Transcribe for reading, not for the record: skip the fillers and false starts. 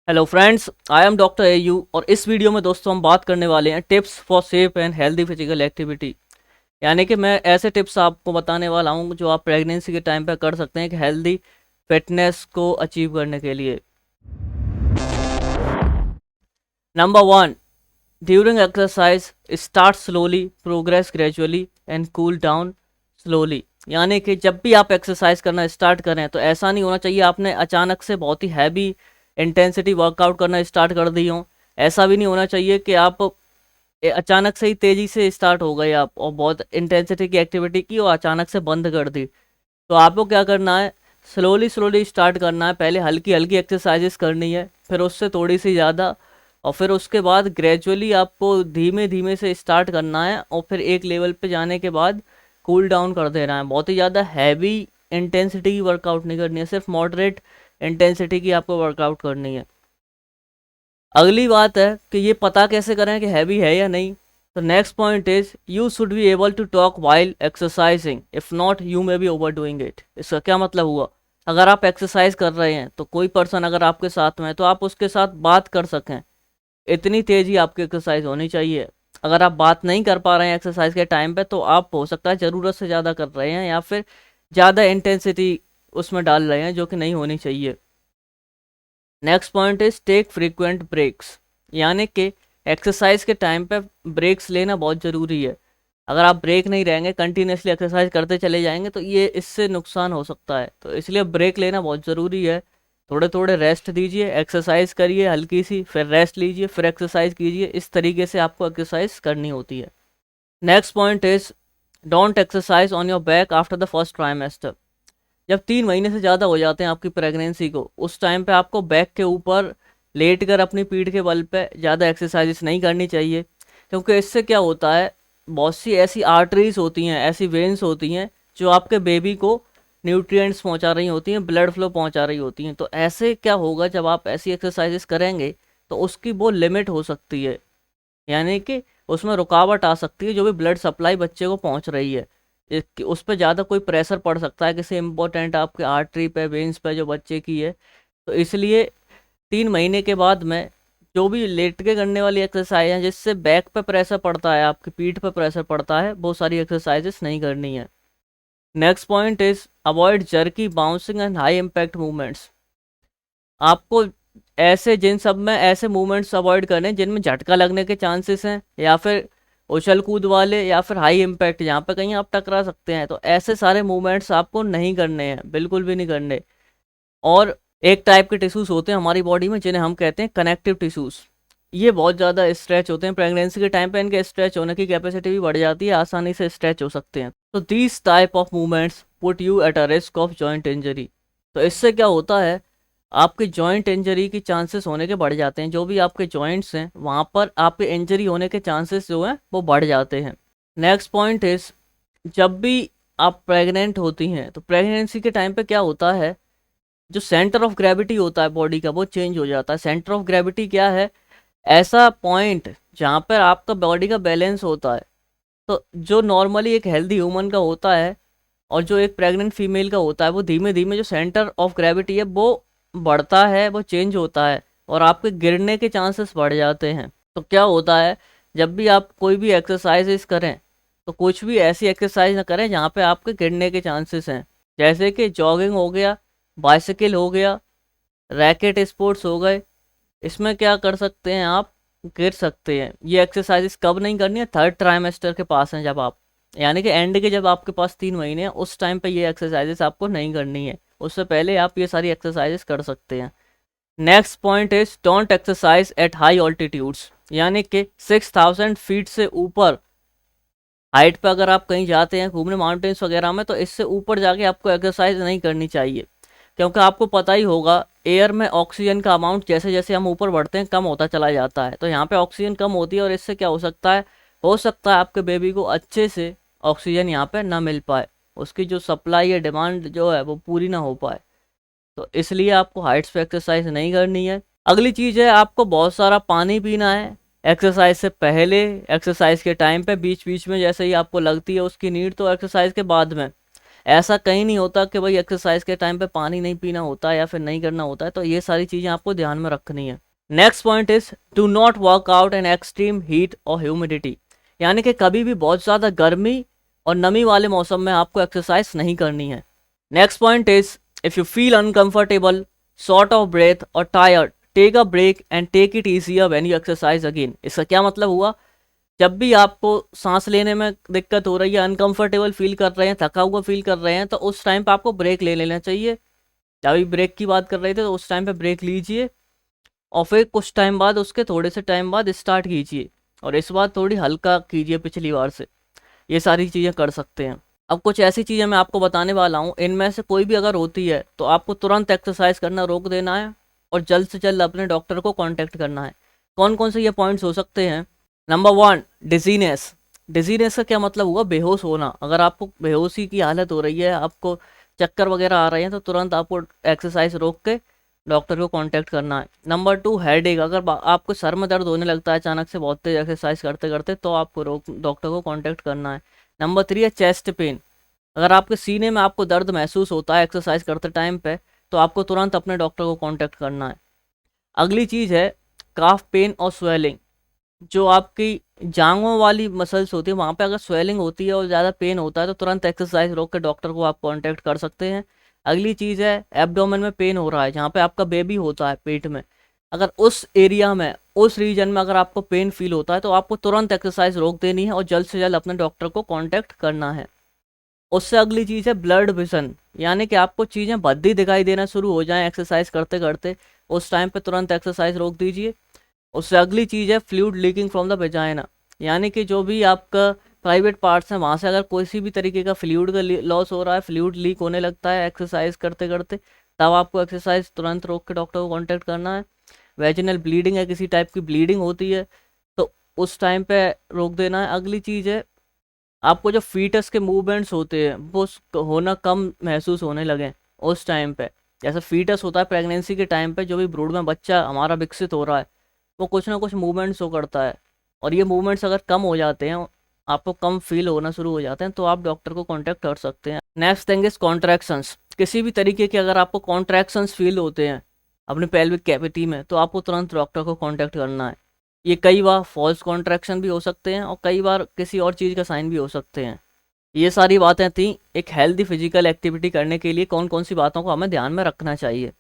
Hello friends, I am doctor AU और इस video में दोस्तों हम बात करने वाले हैं tips for safe and healthy physical activity. यानी कि मैं ऐसे टिप्स आपको बताने वाला हूं जो आप प्रेगनेंसी के टाइम पे कर सकते हैं कि हेल्दी फिटनेस को अचीव करने के लिए। Number 1, during exercise start slowly, progress gradually and cool down slowly. यानी कि जब भी आप एक्सरसाइज करना स्टार्ट करें तो ऐसा नहीं होना चाहिए आपने अचानक से बहुत ही हैवी इंटेंसिटी वर्कआउट करना स्टार्ट कर दी हो। ऐसा भी नहीं होना चाहिए कि आप अचानक से ही तेज़ी से स्टार्ट हो गए आप और बहुत इंटेंसिटी की एक्टिविटी की और अचानक से बंद कर दी। तो आपको क्या करना है, स्लोली स्लोली स्टार्ट करना है। पहले हल्की हल्की एक्सरसाइजेस करनी है, फिर उससे थोड़ी सी ज़्यादा, और फिर उसके बाद ग्रेजुअली आपको धीमे धीमे से स्टार्ट करना है और फिर एक लेवल पे जाने के बाद कूल डाउन कर देना है। बहुत ही ज़्यादा हैवी इंटेंसिटी की वर्कआउट नहीं करनी है, सिर्फ मॉडरेट इंटेंसिटी की आपको वर्कआउट करनी है। अगली बात है कि ये पता कैसे करें कि हैवी है या नहीं। तो next point is you should be able to talk while exercising, if not you may be over doing it. इसका क्या मतलब हुआ, अगर आप एक्सरसाइज कर रहे हैं तो कोई पर्सन अगर आपके साथ में है तो आप उसके साथ बात कर सकें, इतनी तेज ही आपकी एक्सरसाइज होनी चाहिए। अगर आप बात नहीं कर पा रहे हैं एक्सरसाइज के टाइम पे तो आप हो सकता है ज़रूरत से ज़्यादा कर रहे हैं या फिर ज़्यादा इंटेंसिटी उसमें डाल रहे हैं जो कि नहीं होनी चाहिए। Next point is take frequent breaks. यानी कि एक्सरसाइज के टाइम पे ब्रेक्स लेना बहुत ज़रूरी है। अगर आप ब्रेक नहीं रहेंगे, कंटिन्यूसली एक्सरसाइज करते चले जाएंगे तो ये इससे नुकसान हो सकता है, तो इसलिए ब्रेक लेना बहुत ज़रूरी है। थोड़े थोड़े रेस्ट दीजिए, एक्सरसाइज करिए हल्की सी, फिर रेस्ट लीजिए, फिर एक्सरसाइज कीजिए। इस तरीके से आपको एक्सरसाइज करनी होती है। Next point is don't exercise on your back after the first trimester. जब 3 महीने से ज़्यादा हो जाते हैं आपकी प्रेगनेंसी को, उस टाइम पे आपको बैक के ऊपर लेट कर अपनी पीठ के बल पे ज़्यादा एक्सरसाइजेस नहीं करनी चाहिए, क्योंकि इससे क्या होता है, बहुत सी ऐसी आर्टरीज होती हैं, ऐसी वेन्स होती हैं जो आपके बेबी को न्यूट्रिएंट्स पहुंचा रही होती हैं, ब्लड फ्लो पहुंचा रही होती हैं। तो ऐसे क्या होगा, जब आप ऐसी एक्सरसाइजेस करेंगे तो उसकी वो लिमिट हो सकती है, यानी कि उसमें रुकावट आ सकती है जो भी ब्लड सप्लाई बच्चे को पहुंच रही है। उस पर ज़्यादा कोई प्रेशर पड़ सकता है किसी इम्पोर्टेंट आपके आर्टरी पे, वेन्स पे जो बच्चे की है। तो इसलिए 3 महीने के बाद में जो भी लेट के करने वाली एक्सरसाइज है जिससे बैक पे प्रेशर पड़ता है, आपकी पीठ पे प्रेशर पड़ता है, वो सारी एक्सरसाइजेस नहीं करनी है। Next point is avoid jerky, bouncing and high impact movements. आपको ऐसे जिन सब में ऐसे मूवमेंट्स अवॉइड करने जिनमें झटका लगने के चांसेस हैं, या फिर उछल कूद वाले, या फिर हाई इम्पैक्ट जहाँ पे कहीं आप टकरा सकते हैं। तो ऐसे सारे मूवमेंट्स आपको नहीं करने हैं, बिल्कुल भी नहीं करने। और एक टाइप के टिश्यूज़ होते हैं हमारी बॉडी में जिन्हें हम कहते हैं कनेक्टिव टिश्यूज़। ये बहुत ज़्यादा स्ट्रेच होते हैं प्रेगनेंसी के टाइम पे, इनके स्ट्रेच होने की कैपेसिटी भी बढ़ जाती है, आसानी से स्ट्रेच हो सकते हैं। तो these type of movements put you at a risk of joint injury. तो इससे क्या होता है, आपके जॉइंट इंजरी की चांसेस होने के बढ़ जाते हैं। जो भी आपके जॉइंट्स हैं वहाँ पर आपके इंजरी होने के चांसेस जो हैं वो बढ़ जाते हैं। नेक्स्ट पॉइंट इज जब भी आप प्रेग्नेंट होती हैं तो प्रेगनेंसी के टाइम पे क्या होता है, जो सेंटर ऑफ ग्रेविटी होता है बॉडी का वो चेंज हो जाता है। सेंटर ऑफ ग्रेविटी क्या है, ऐसा पॉइंट जहाँ पर आपका बॉडी का बैलेंस होता है। तो जो नॉर्मली एक हेल्दी ह्यूमन का होता है और जो एक प्रेग्नेंट फीमेल का होता है, वो धीमे धीमे जो सेंटर ऑफ ग्रेविटी है वो बढ़ता है, वो चेंज होता है और आपके गिरने के चांसेस बढ़ जाते हैं। तो क्या होता है, जब भी आप कोई भी एक्सरसाइज करें तो कुछ भी ऐसी एक्सरसाइज ना करें जहाँ पे आपके गिरने के चांसेस हैं। जैसे कि जॉगिंग हो गया, बाइसिकल हो गया, रैकेट स्पोर्ट्स हो गए। इसमें क्या कर सकते हैं, आप गिर सकते हैं। ये एक्सरसाइजेस कब नहीं करनी है, थर्ड ट्राइमेस्टर के पास हैं जब आप, यानी कि एंड के जब आपके पास 3 महीने हैं उस टाइम पे ये एक्सरसाइजेस आपको नहीं करनी है। उससे पहले आप ये सारी एक्सरसाइजेस कर सकते हैं। Next point is don't exercise at high altitudes. यानी कि 6000 फीट से ऊपर हाइट पे अगर आप कहीं जाते हैं घूमने माउंटेन्स वगैरह में, तो इससे ऊपर जाके आपको एक्सरसाइज नहीं करनी चाहिए, क्योंकि आपको पता ही होगा एयर में ऑक्सीजन का अमाउंट जैसे जैसे हम ऊपर बढ़ते हैं कम होता चला जाता है। तो यहाँ पे ऑक्सीजन कम होती है और इससे क्या हो सकता है आपके बेबी को अच्छे से ऑक्सीजन यहाँ पे ना मिल पाए, उसकी जो सप्लाई या डिमांड जो है वो पूरी ना हो पाए। तो इसलिए आपको हाइट्स पे एक्सरसाइज नहीं करनी है। अगली चीज़ है, आपको बहुत सारा पानी पीना है एक्सरसाइज से पहले, एक्सरसाइज के टाइम पे, बीच बीच में जैसे ही आपको लगती है उसकी नीड, तो एक्सरसाइज के बाद में। ऐसा कहीं नहीं होता कि भाई एक्सरसाइज के टाइम पे पानी नहीं पीना होता है या फिर नहीं करना होता है, तो ये सारी चीज़ें आपको ध्यान में रखनी है। Next point is do not work out in extreme heat और ह्यूमिडिटी, यानी कि कभी भी बहुत ज़्यादा गर्मी और नमी वाले मौसम में आपको एक्सरसाइज नहीं करनी है। Next point is if you feel uncomfortable, short of breath और tired, take a break and take it easier when you exercise again. इसका क्या मतलब हुआ, जब भी आपको सांस लेने में दिक्कत हो रही है, अनकंफर्टेबल फील कर रहे हैं, थका हुआ फील कर रहे हैं, तो उस टाइम पे आपको ब्रेक ले लेना चाहिए। अभी ब्रेक की बात कर रहे थे तो उस टाइम पे ब्रेक लीजिए और फिर कुछ टाइम बाद, उसके थोड़े से टाइम बाद स्टार्ट कीजिए, और इस बार थोड़ी हल्का कीजिए पिछली बार से। ये सारी चीज़ें कर सकते हैं। अब कुछ ऐसी चीज़ें मैं आपको बताने वाला हूँ, इनमें से कोई भी अगर होती है तो आपको तुरंत एक्सरसाइज करना रोक देना है और जल्द से जल्द अपने डॉक्टर को कांटेक्ट करना है। कौन कौन से ये पॉइंट्स हो सकते हैं? Number 1, dizziness. डिजीनेस का क्या मतलब हुआ? बेहोश होना। अगर आपको बेहोशी की हालत हो रही है, आपको चक्कर वगैरह आ रहे हैं, तो तुरंत आपको एक्सरसाइज रोक के डॉक्टर को कांटेक्ट करना है। Number 2, headache. अगर आपको सर में दर्द होने लगता है अचानक से बहुत तेज एक्सरसाइज करते करते, तो आपको डॉक्टर को कांटेक्ट करना है। नंबर 3 है चेस्ट पेन। अगर आपके सीने में आपको दर्द महसूस होता है एक्सरसाइज करते टाइम पे, तो आपको तुरंत अपने डॉक्टर को कांटेक्ट करना है। अगली चीज़ है काफ पेन और स्वेलिंग। जो आपकी जांघों वाली मसल्स होती है, वहाँ पे अगर स्वेलिंग होती है और ज़्यादा पेन होता है, तो तुरंत एक्सरसाइज रोक के डॉक्टर को आप कांटेक्ट कर सकते हैं। अगली चीज़ है एब्डोमेन में पेन हो रहा है, जहाँ पे आपका बेबी होता है पेट में। अगर उस एरिया में, उस रीजन में अगर आपको पेन फील होता है, तो आपको तुरंत एक्सरसाइज रोक देनी है और जल्द से जल्द अपने डॉक्टर को कांटेक्ट करना है। उससे अगली चीज़ है ब्लड विजन, यानी कि आपको चीज़ें भद्दी दिखाई देना शुरू हो जाएं एक्सरसाइज करते करते, उस टाइम पे तुरंत एक्सरसाइज रोक दीजिए। उससे अगली चीज़ है fluid leaking from the vagina, यानी कि जो भी आपका प्राइवेट पार्ट्स हैं वहाँ से अगर कोई भी तरीके का फ्लूइड का लॉस हो रहा है, फ्लूइड लीक होने लगता है एक्सरसाइज करते करते, तब आपको एक्सरसाइज तुरंत रोक के डॉक्टर को कॉन्टेक्ट करना है। वेजिनल ब्लीडिंग है, किसी टाइप की ब्लीडिंग होती है, तो उस टाइम पे रोक देना है। अगली चीज़ है आपको जो फीटस के मूवमेंट्स होते हैं वो होना कम महसूस होने लगे उस टाइम पे। जैसे फीटस होता है प्रेगनेंसी के टाइम पे, जो भी ब्रूड में बच्चा हमारा विकसित हो रहा है, वो कुछ ना कुछ मूवमेंट्स हो करता है, और ये मूवमेंट्स अगर कम हो जाते हैं, आपको कम फील होना शुरू हो जाते हैं, तो आप डॉक्टर को कांटेक्ट कर सकते हैं। Next thing is contractions. किसी भी तरीके के अगर आपको कॉन्ट्रैक्शंस फील होते हैं अपने पेल्विक कैविटी में, तो आपको तुरंत डॉक्टर को कांटेक्ट करना है। ये कई बार फॉल्स कॉन्ट्रैक्शन भी हो सकते हैं और कई बार किसी और चीज़ का साइन भी हो सकते हैं। ये सारी बातें थी एक हेल्दी फिजिकल एक्टिविटी करने के लिए कौन कौन सी बातों को हमें ध्यान में रखना चाहिए।